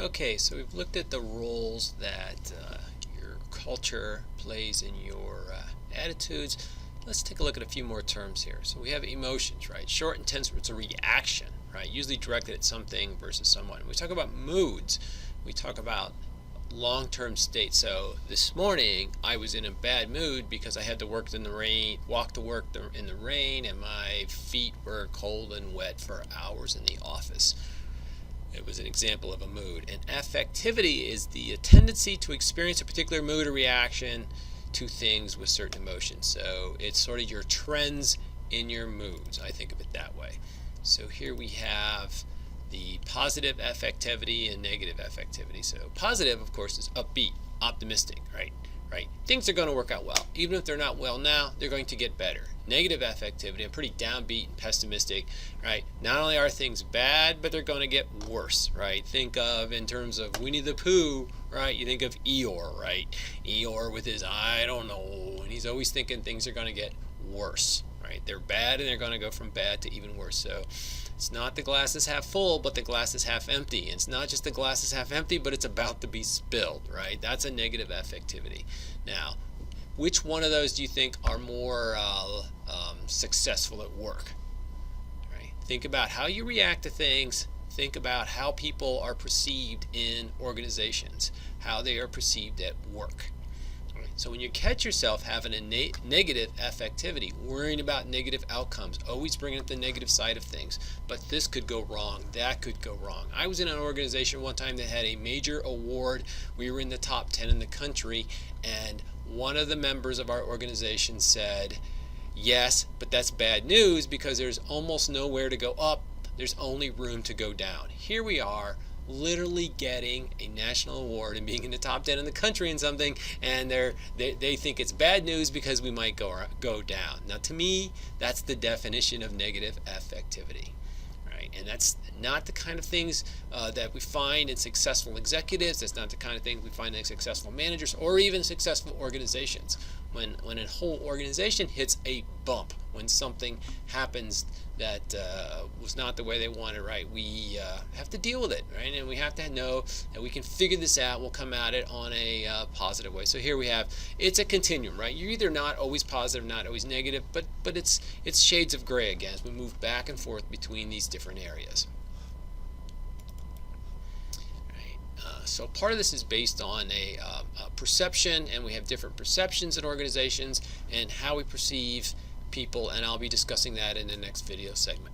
Okay, so we've looked at the roles that your culture plays in your attitudes. Let's take a look at a few more terms here. So we have emotions, right? Short, intense, it's a reaction, right? Usually directed at something versus someone. We talk about moods. We talk about long-term state. So this morning I was in a bad mood because I had to work in the rain, walk to work in the rain, and my feet were cold and wet for hours in the office. It was an example of a mood. And affectivity is the tendency to experience a particular mood or reaction to things with certain emotions. So it's sort of your trends in your moods. I think of it that way. So here we have the positive affectivity and negative affectivity. So positive, of course, is upbeat, optimistic, right? Things are going to work out well. Even if they're not well now, they're going to get better. Negative affectivity, I'm pretty downbeat and pessimistic, right? Not only are things bad, but they're going to get worse, right? Think of, in terms of Winnie the Pooh, right? You think of Eeyore, right? Eeyore with his, I don't know, and he's always thinking things are going to get worse, right? They're bad and they're going to go from bad to even worse. So it's not the glass is half full, but the glass is half empty. And it's not just the glass is half empty, but it's about to be spilled, right? That's a negative affectivity. Now, which one of those do you think are more successful at work? Right? Think about how you react to things. Think about how people are perceived in organizations, how they are perceived at work. So when you catch yourself having a negative affectivity, worrying about negative outcomes, always bringing up the negative side of things, but this could go wrong, that could go wrong. I was in an organization one time that had a major award. We were in the top 10 in the country, and one of the members of our organization said, yes, but that's bad news because there's almost nowhere to go up. There's only room to go down. Here we are, literally getting a national award and being in the top 10 in the country in something, and they think it's bad news because we might go down. Now, to me, that's the definition of negative affectivity, right? And that's not the kind of things that we find in successful executives. That's not the kind of thing we find in successful managers or even successful organizations. When a whole organization hits a bump, when something happens that was not the way they wanted, right? We have to deal with it, right? And we have to know that we can figure this out. We'll come at it on a positive way. So here we have, it's a continuum, right? You're either not always positive, not always negative, but it's shades of gray again as we move back and forth between these different areas. So part of this is based on a perception, and we have different perceptions in organizations and how we perceive people, and I'll be discussing that in the next video segment.